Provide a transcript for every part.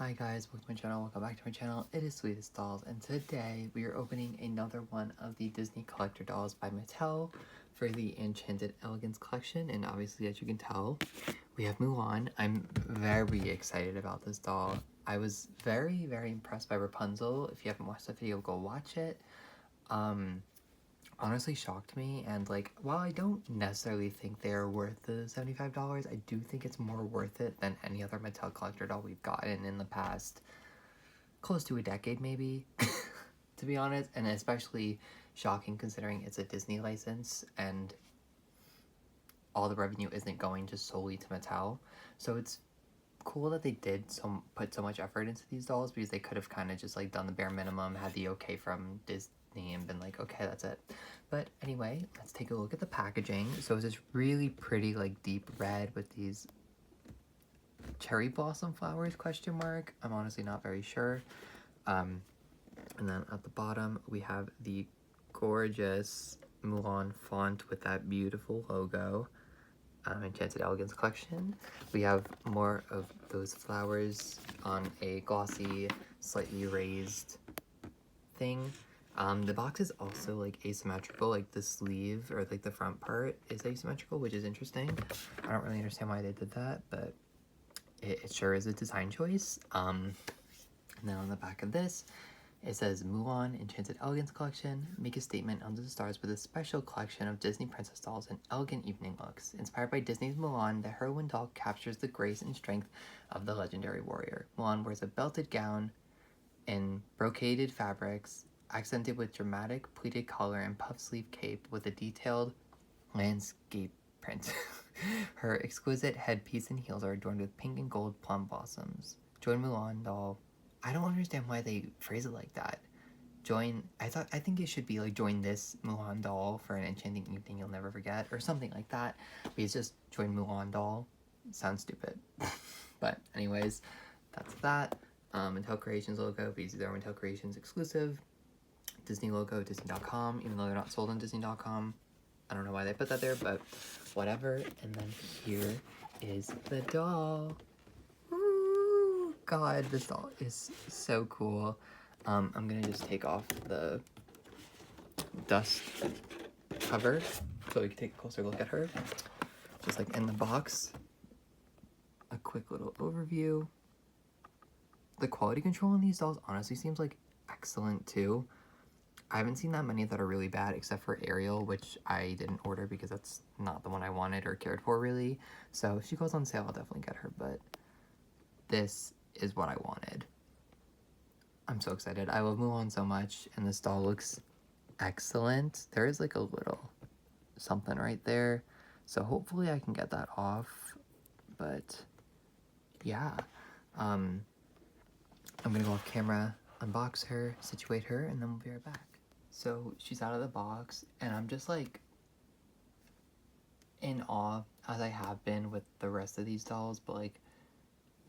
Hi guys, welcome to my channel, welcome back to my channel. It is Sweetest Dolls, and today we are opening another one of the Disney collector dolls by Mattel for the Enchanted Elegance collection. And obviously, as you can tell, we have Mulan. I'm very excited about this doll. I was very impressed by Rapunzel. If you haven't watched that video, go watch it. Honestly shocked me, and like, while I don't necessarily think they're worth the $75, I do think it's more worth it than any other Mattel collector doll we've gotten in the past close to a decade, maybe, to be honest. And especially shocking considering it's a Disney license and all the revenue isn't going just solely to Mattel. So it's cool that they did put so much effort into these dolls, because they could have kind of just like done the bare minimum, had the okay from Disney, and been like, okay, that's it. But anyway, let's take a look at the packaging. So it's this really pretty like deep red with these cherry blossom flowers, question mark. I'm honestly not very sure. And then at the bottom we have the gorgeous Mulan font with that beautiful logo. Enchanted Elegance collection. We have more of those flowers on a glossy, slightly raised thing. The box is also like asymmetrical, like the sleeve or like the front part is asymmetrical, which is interesting. I don't really understand why they did that, but it sure is a design choice. And then on the back of this, it says Mulan Enchanted Elegance Collection. Make a statement under the stars with a special collection of Disney princess dolls and elegant evening looks. Inspired by Disney's Mulan, the heroine doll captures the grace and strength of the legendary warrior. Mulan wears a belted gown in brocaded fabrics, accented with dramatic pleated collar and puff sleeve cape with a detailed landscape print. Her exquisite headpiece and heels are adorned with pink and gold plum blossoms. Join Mulan doll. I don't understand why they phrase it like that. I think it should be like, join this Mulan doll for an enchanting evening you'll never forget, or something like that. Because just join Mulan doll sounds stupid. But anyways, that's that. Mattel Creations logo, because they're Mattel Creations exclusive. Disney logo, Disney.com, even though they're not sold on Disney.com. I don't know why they put that there, but whatever. And then here is the doll. God, this doll is so cool. I'm gonna just take off the dust cover so we can take a closer look at her. Just like in the box, a quick little overview. The quality control on these dolls honestly seems like excellent too. I haven't seen that many that are really bad, except for Ariel, which I didn't order because that's not the one I wanted or cared for really. So if she goes on sale, I'll definitely get her, but this is what I wanted. I'm so excited. I love Mulan so much, and this doll looks excellent. There is like a little something right there, so hopefully I can get that off. But yeah, I'm gonna go off camera, unbox her, situate her, and then we'll be right back. So she's out of the box, and I'm just like in awe, as I have been with the rest of these dolls, but like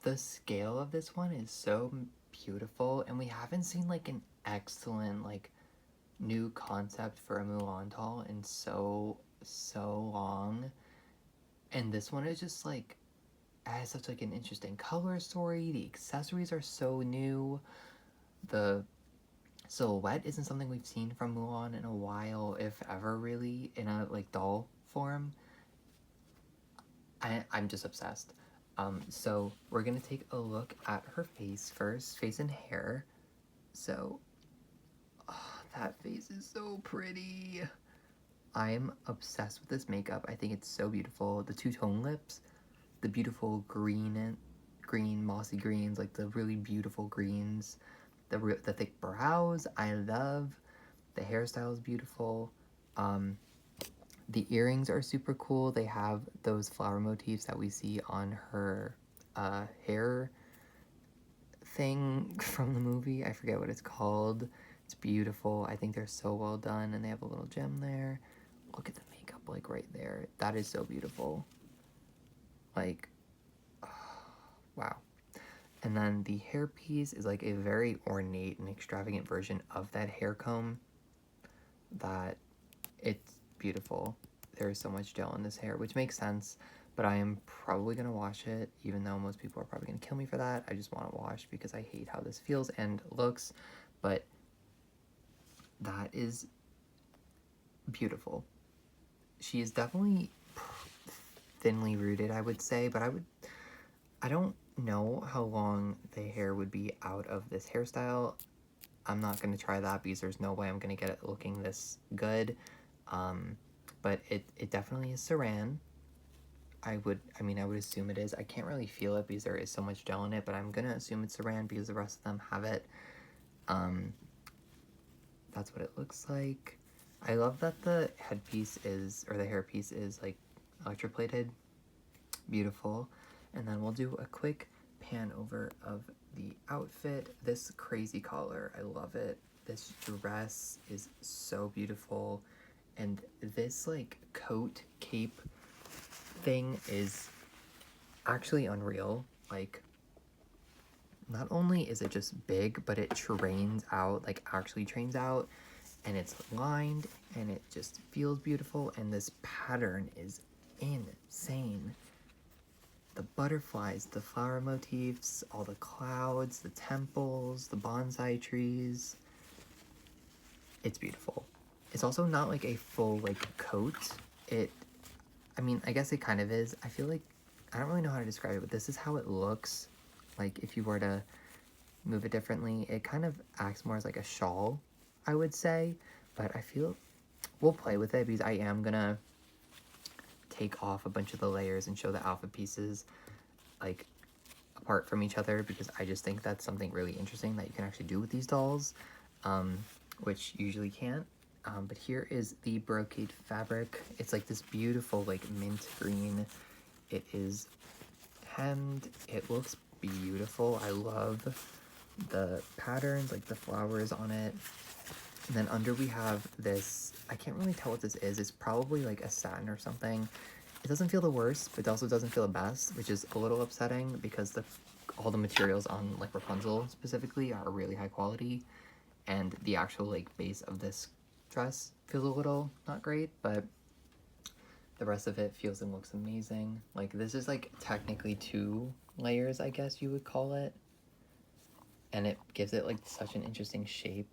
the scale of this one is so beautiful, and we haven't seen like an excellent like new concept for a Mulan doll in so long. And this one is just like, has such like an interesting color story. The accessories are so new. The silhouette isn't something we've seen from Mulan in a while, if ever, really, in a like doll form. I'm just obsessed. So we're gonna take a look at her face first, face and hair. So, oh, that face is so pretty. I'm obsessed with this makeup. I think it's so beautiful. The two-tone lips, the beautiful green mossy greens, like the really beautiful greens, the thick brows, I love. The hairstyle is beautiful. The earrings are super cool. They have those flower motifs that we see on her hair thing from the movie. I forget what it's called. It's beautiful. I think they're so well done, and they have a little gem there. Look at the makeup, like right there. That is so beautiful. Like, oh, wow. And then the hairpiece is like a very ornate and extravagant version of that hair comb. That it's beautiful. There's so much gel in this hair, which makes sense, but I am probably going to wash it, even though most people are probably going to kill me for that. I just want to wash because I hate how this feels and looks, but that is beautiful. She is definitely thinly rooted, I would say, but I don't know how long the hair would be out of this hairstyle. I'm not going to try that because there's no way I'm going to get it looking this good. But it definitely is Saran. I would assume it is. I can't really feel it because there is so much gel in it, but I'm going to assume it's Saran because the rest of them have it. That's what it looks like. I love that the headpiece is, or the hairpiece is like electroplated. Beautiful. And then we'll do a quick pan over of the outfit. This crazy collar, I love it. This dress is so beautiful. And this like coat cape thing is actually unreal. Like, not only is it just big, but it trains out, like actually trains out, and it's lined and it just feels beautiful. And this pattern is insane. The butterflies, the flower motifs, all the clouds, the temples, the bonsai trees. It's beautiful. It's also not like a full like coat. I guess it kind of is. I feel like, I don't really know how to describe it, but this is how it looks. Like if you were to move it differently, it kind of acts more as like a shawl, I would say. But I feel we'll play with it because I am gonna take off a bunch of the layers and show the outfit pieces like apart from each other, because I just think that's something really interesting that you can actually do with these dolls, which you usually can't. But here is the brocade fabric. It's like this beautiful like mint green. It is hemmed. It looks beautiful. I love the patterns, like the flowers on it. And then under we have this, I can't really tell what this is. It's probably like a satin or something. It doesn't feel the worst, but it also doesn't feel the best, which is a little upsetting because all the materials on like Rapunzel specifically are really high quality, and the actual like base of this dress feels a little not great, but the rest of it feels and looks amazing. Like this is like technically 2 layers, I guess you would call it, and it gives it like such an interesting shape.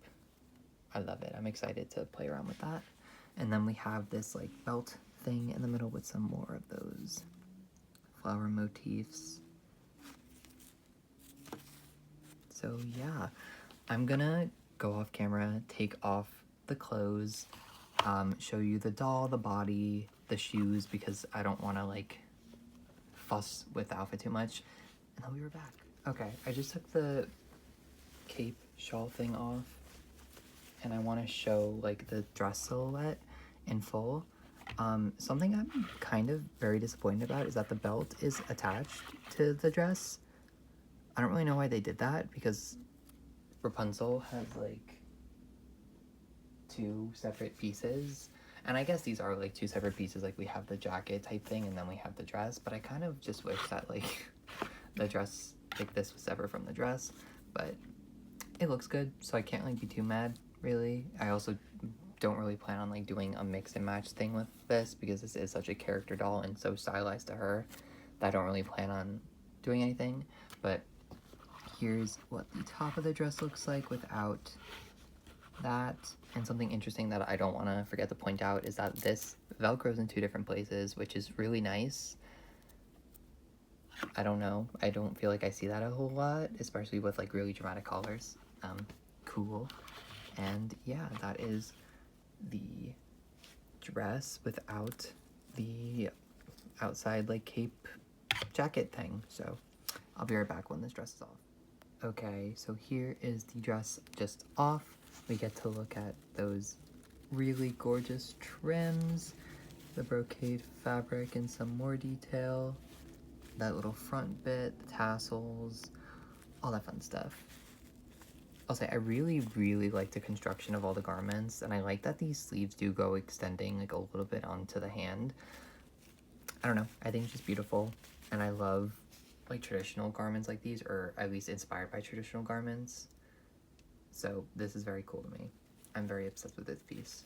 I love it. I'm excited to play around with that. And then we have this like belt thing in the middle with some more of those flower motifs. So yeah, I'm gonna go off camera, take off the clothes, show you the doll, the body, the shoes, because I don't want to like fuss with the outfit too much. And then we were back. Okay, I just took the cape shawl thing off, and I want to show like the dress silhouette in full. Something I'm kind of very disappointed about is that the belt is attached to the dress. I don't really know why they did that, because Rapunzel has like 2 separate pieces, and I guess these are like 2 separate pieces. Like we have the jacket type thing and then we have the dress, but I kind of just wish that like the dress, like this was separate from the dress, but it looks good, so I can't like be too mad really. I also don't really plan on like doing a mix and match thing with this because this is such a character doll and so stylized to her that I don't really plan on doing anything. But here's what the top of the dress looks like without that. And something interesting that I don't want to forget to point out is that this velcros in 2 different places, which is really nice. I don't know, I don't feel like I see that a whole lot, especially with like really dramatic collars. Cool. And yeah, that is the dress without the outside like cape jacket thing. So I'll be right back when this dress is off. Okay, so here is the dress just off. We get to look at those really gorgeous trims, the brocade fabric in some more detail, that little front bit, the tassels, all that fun stuff. I'll say I really, really like the construction of all the garments, and I like that these sleeves do go extending like a little bit onto the hand. I don't know, I think it's just beautiful, and I love like traditional garments like these, or at least inspired by traditional garments. So this is very cool to me. I'm very obsessed with this piece.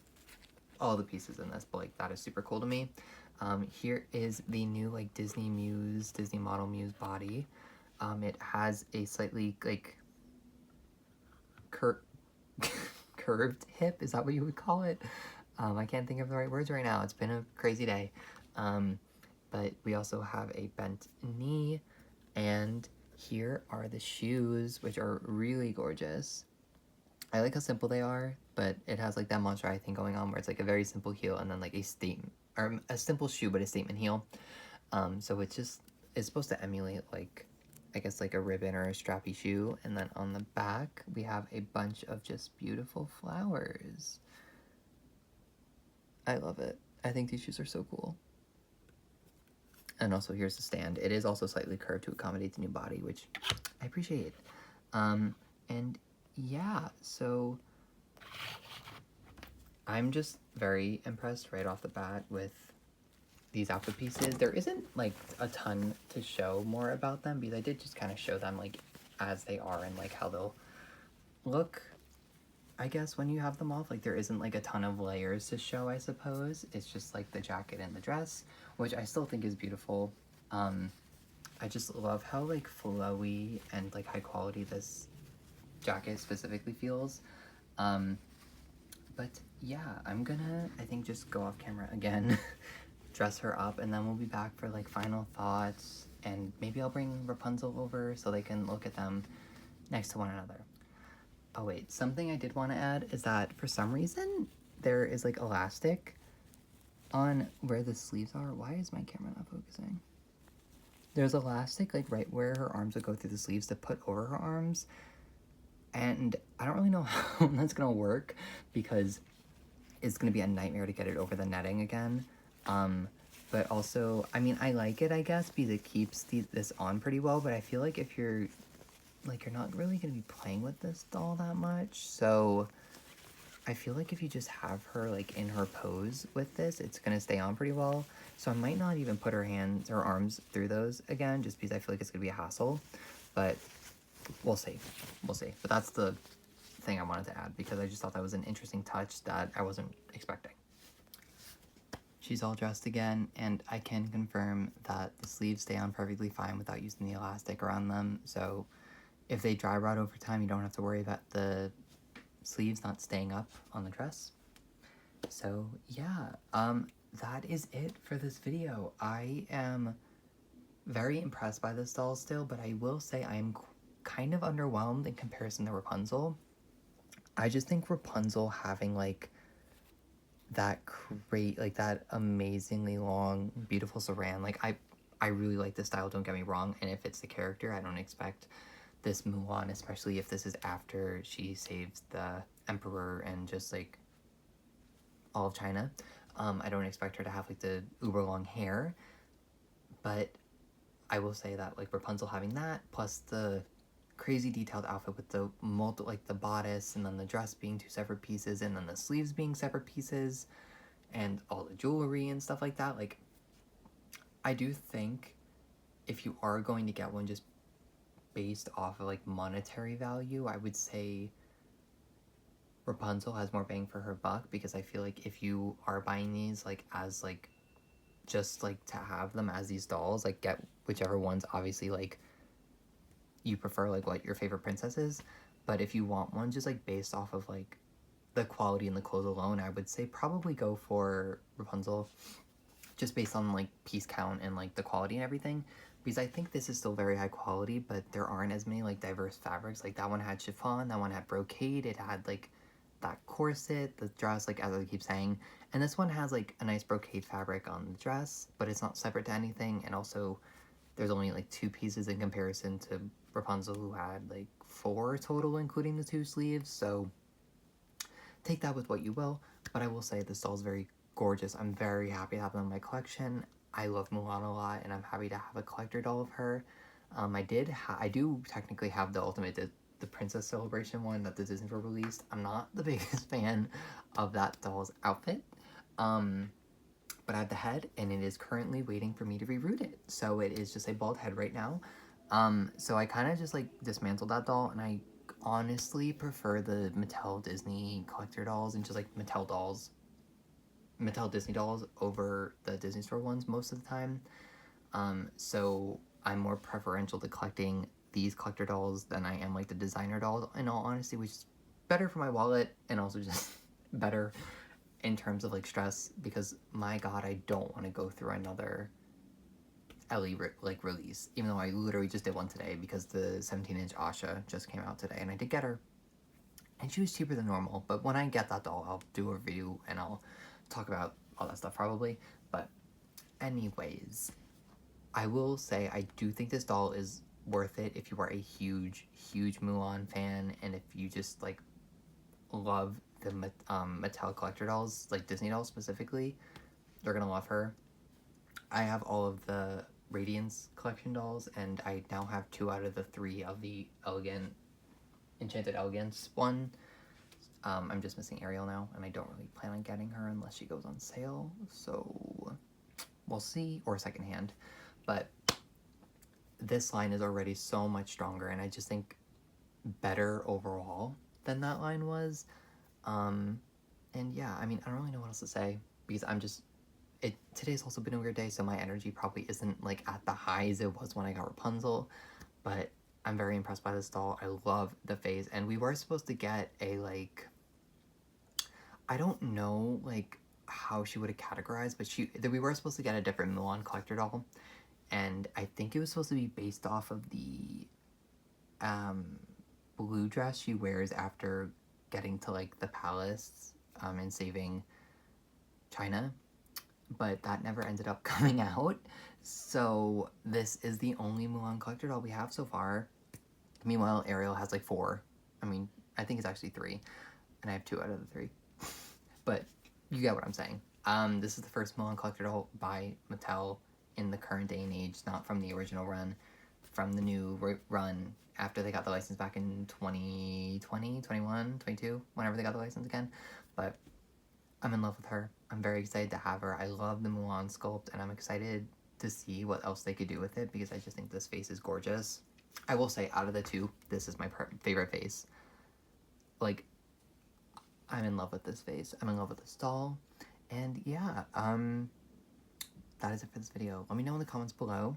All the pieces in this, but like that is super cool to me. Here is the new like Disney Model Muse body. It has a slightly like cur curved hip. Is that what you would call it? I can't think of the right words right now. It's been a crazy day. But we also have a bent knee, and here are the shoes, which are really gorgeous. I like how simple they are, but it has like that monster eye thing going on where it's like a very simple heel and then like a statement, or a simple shoe but a statement heel. So it's supposed to emulate like, I guess like a ribbon or a strappy shoe, and then on the back we have a bunch of just beautiful flowers. I love it. I think these shoes are so cool. And also here's the stand. It is also slightly curved to accommodate the new body, which I appreciate. And yeah, so I'm just very impressed right off the bat with these outfit pieces. There isn't like a ton to show more about them because I did just kind of show them like as they are and like how they'll look, I guess, when you have them off. Like there isn't like a ton of layers to show, I suppose. It's just like the jacket and the dress, which I still think is beautiful. I just love how like flowy and like high quality this jacket specifically feels. But yeah, I'm gonna, I think, just go off camera again, dress her up, and then we'll be back for like final thoughts, and maybe I'll bring Rapunzel over so they can look at them next to one another. Oh wait, something I did want to add is that for some reason there is like elastic on where the sleeves are. Why is my camera not focusing? There's elastic like right where her arms would go through the sleeves to put over her arms, and I don't really know how that's gonna work because it's gonna be a nightmare to get it over the netting again. But also, I mean, I like it, I guess, because it keeps this on pretty well, but I feel like if you're not really gonna be playing with this doll that much, so I feel like if you just have her like in her pose with this, it's gonna stay on pretty well. So I might not even put her arms through those again, just because I feel like it's gonna be a hassle. But we'll see. But that's the thing I wanted to add because I just thought that was an interesting touch that I wasn't expecting. She's all dressed again, and I can confirm that the sleeves stay on perfectly fine without using the elastic around them. So if they dry rot over time, you don't have to worry about the sleeves not staying up on the dress. So yeah, that is it for this video. I am very impressed by this doll still, but I will say I am kind of underwhelmed in comparison to Rapunzel. I just think Rapunzel having like that that amazingly long, beautiful saran, like I really like the style, don't get me wrong, and if it's the character, I don't expect this Mulan, especially if this is after she saves the emperor and just like all of China. I don't expect her to have like the uber long hair, but I will say that like Rapunzel having that plus the crazy detailed outfit with the the bodice and then the dress being two separate pieces and then the sleeves being separate pieces and all the jewelry and stuff like that, like I do think if you are going to get one just based off of like monetary value, I would say Rapunzel has more bang for her buck, because I feel like if you are buying these like as like just like to have them as these dolls, like get whichever ones obviously like you prefer, like what your favorite princess is. But if you want one just like based off of like the quality and the clothes alone, I would say probably go for Rapunzel, just based on like piece count and like the quality and everything, because I think this is still very high quality, but there aren't as many like diverse fabrics. Like that one had chiffon, that one had brocade, it had like that corset, the dress, like as I keep saying, and this one has like a nice brocade fabric on the dress, but it's not separate to anything, and also there's only like two pieces in comparison to Rapunzel, who had like 4 total including the 2 sleeves. So take that with what you will, but I will say this doll is very gorgeous. I'm very happy to have them in my collection. I love Mulan a lot, and I'm happy to have a collector doll of her. I do technically have the the Princess Celebration one that the Disney Store released. I'm not the biggest fan of that doll's outfit, but I have the head, and it is currently waiting for me to reroute it. So it is just a bald head right now. So I kind of just like dismantled that doll, and I honestly prefer the Mattel Disney collector dolls and just like Mattel dolls Mattel Disney dolls over the Disney Store ones most of the time. So I'm more preferential to collecting these collector dolls than I am like the designer dolls, in all honesty, which is better for my wallet and also just better in terms of like stress, because my god, I don't want to go through another Ellie like release, even though I literally just did one today because the 17-inch Asha just came out today and I did get her, and she was cheaper than normal. But when I get that doll, I'll do a review and I'll talk about all that stuff probably. But anyways, I will say I do think this doll is worth it if you are a huge Mulan fan, and if you just like love the Mattel collector dolls, like Disney dolls specifically, you're gonna love her. I have all of the Radiance collection dolls, and I now have 2 out of the 3 of the enchanted elegance one. I'm just missing Ariel now, and I don't really plan on getting her unless she goes on sale, so we'll see, or secondhand. But this line is already so much stronger, and I just think better overall than that line was. And yeah, I mean, I don't really know what else to say, because today's also been a weird day, so my energy probably isn't like at the highs it was when I got Rapunzel, but I'm very impressed by this doll. I love the face, and we were supposed to get a, like, I don't know, like, how she would have categorized, but we were supposed to get a different Mulan collector doll, and I think it was supposed to be based off of the, blue dress she wears after getting to, like, the palace, and saving China, but that never ended up coming out. So this is the only Mulan collector doll we have so far. Meanwhile, Ariel has like 4. I mean, I think it's actually 3, and I have 2 out of the 3. But you get what I'm saying. This is the first Mulan collector doll by Mattel in the current day and age, not from the original run, from the new run after they got the license back in 2020, 21, 22, whenever they got the license again. But I'm in love with her. I'm very excited to have her. I love the Mulan sculpt, and I'm excited to see what else they could do with it, because I just think this face is gorgeous. I will say, out of the 2, this is my favorite face. Like, I'm in love with this face. I'm in love with this doll. And yeah, that is it for this video. Let me know in the comments below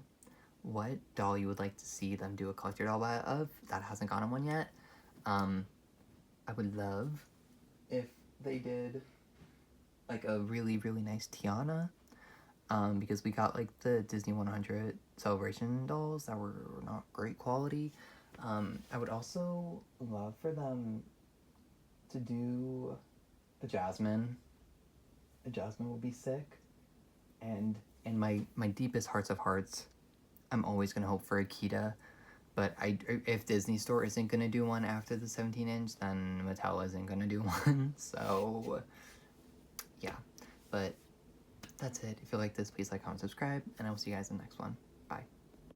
what doll you would like to see them do a collector doll of that hasn't gotten one yet. I would love if they did like a really nice Tiana, because we got like the Disney 100 celebration dolls that were not great quality. I would also love for them to do a Jasmine. A Jasmine would be sick. And in my deepest hearts of hearts, I'm always gonna hope for a Kita. But if Disney Store isn't gonna do one after the 17-inch, then Mattel isn't gonna do one. So yeah, but that's it. If you like this, please like, comment, subscribe, and I will see you guys in the next one.